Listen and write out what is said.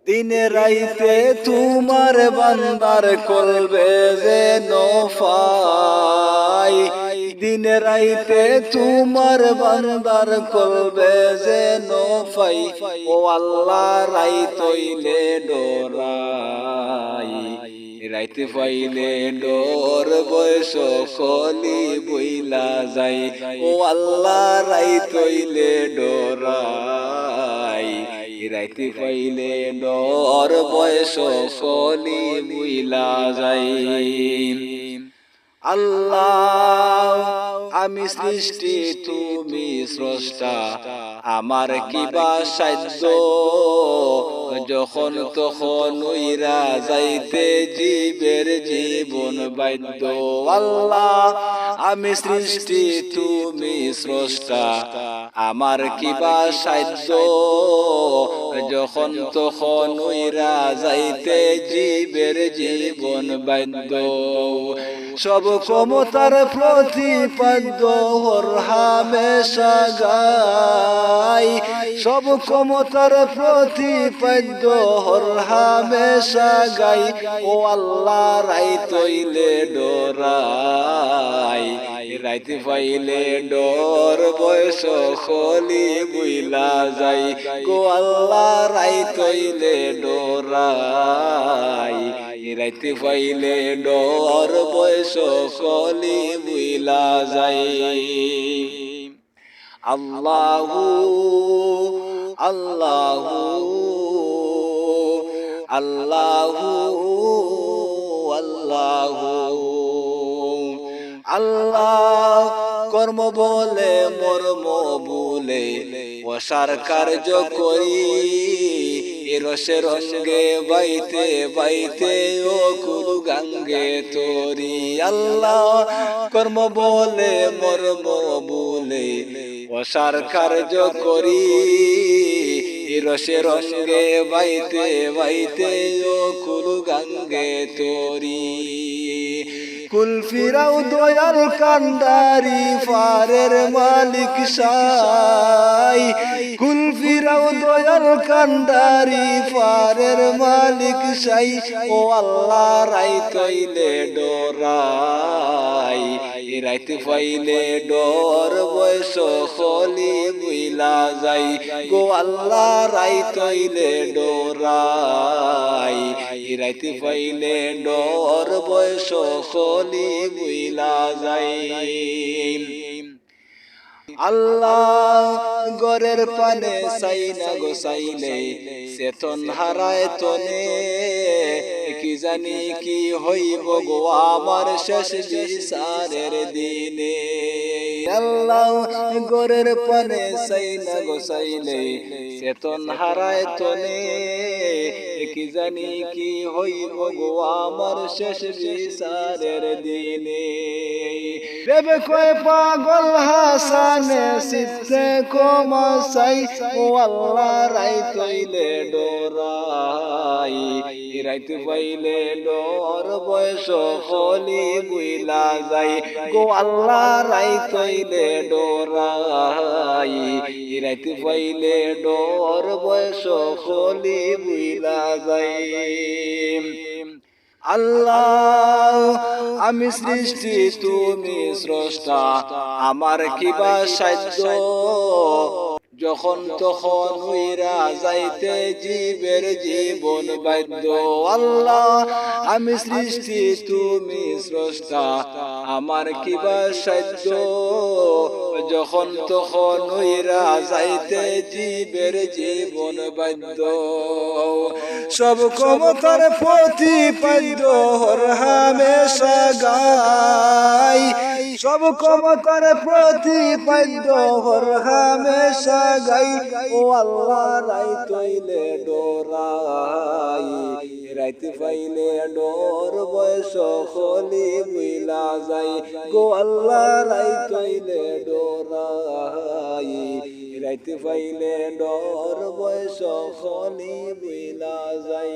দিনে রাইতে তোমার বান্দার কলবে যেন পাই, দিনে রাইতে তোমার বান্দার কলবে যেন পাই। ও আল্লাহ রাইতইলে ডরাই, রাইতে পাইলে ডর বয়স কলি বইলা যাই। ও আল্লাহ রাইতইলে ডরাই, রাইতে পাইলে ডর বয়স কলি বইলা যাই। আল্লাহ আমি সৃষ্টি তুমি স্রষ্টা, আমার কিবা সাধ্য, যখন তখন উইরা যাইতে জীবের জীবন বাধ্য। আল্লাহ আমি সৃষ্টি তুমি স্রষ্টা, আমার কিবা সাধ্য, যখন তখন উইরা যাইতে জীবের জীবন বাধ্য। সব ক্ষমতার প্রতিপাদ্য হর হামেশা গাই, সব ক্ষমতার প্রতিপাদ্য হর হামেশা গাই। ও আল্লাহ রাইতইলে ডরাই, রাইতে পাইলে ডর বয়স খলি বুইলা যাই। গো আল্লাহ রাইতইলে ডরাই, রাইতে পাইলে ডর বয়স খলি বুইলা যাই। আল্লাহু আল্লাহু আল্লাহু আল্লাহু আল্লাহ কর্ম বলে মর্ম বলে অসার কার্য করি, রসের রঙ্গে বাইতে বাইতে ও কুরু গাঙ্গে তোরি। আল্লাহ কর্ম বলে মর্ম বলে অসার কার্য করি, রসের রঙ্গে বাইতে বাইতে ও কুরু গাঙ্গে তোরি। কুল ফিরাও দয়াল কান্ডারি ফারের মালিক সাই, কুল ফিরাও দয়াল কান্ডারি ফারের মালিক সাই। ও আল্লাহ রাইতইলে ডরাই, রাইতে পাইলে ডর বয়স খলি বুইলা যাই। গো আল্লাহ রাইতইলে ডরাই, রাইতে পাইলে ডর বয়স খলি বুইলা যাই। আল্লাহ গরের পানে সাইনা গো সাইলে চেতন হারায় তনে, কি জানি কি হইব গো আমার শেষ বিচারের দিনে। আল্লাহ গরের পানে সাইনা গো সাইলে চেতন হারায় তনে, কি জানি কি হইব গো আমার শেষ বিচারের দিনে। বেবে কয় পাগল হাসানে সিদ্ধে কমাসাই। ও আল্লাহ রাইতইলে ডরাই, রাইতে পাইলে ডর বয়স খলি বুইলা যাই। গো আল্লাহ রাইতইলে ডরাই, রাইতে পাইলে ডর বয়স খলি বুইলা যাই। আল্লাহ আমি সৃষ্টি তুমি স্রষ্টা, আমার কিবা সাধ্য, যখন তখন উইরা যাইতে জীবের জীবন বাধ্য। আল্লাহ আমি সৃষ্টি তুমি স্রষ্টা, আমার কিবা সাধ্য, যখন তখন উইরা যাইতে জীবের জীবন বাধ্য। সব ক্ষমতার প্রতিপাদ্য হর হামেশা গাই, সব ক্ষমতার প্রতিপাদ্য হর হামেশা গাই। ও আল্লাহ রাইতইলে ডরাই, রাইতে পাইলে ডর বয়স খলি বুইলা যাই। গো আল্লাহ রাইতইলে ডরাই, রাইতে পাইলে ডর বয়স খলি বুইলা যাই।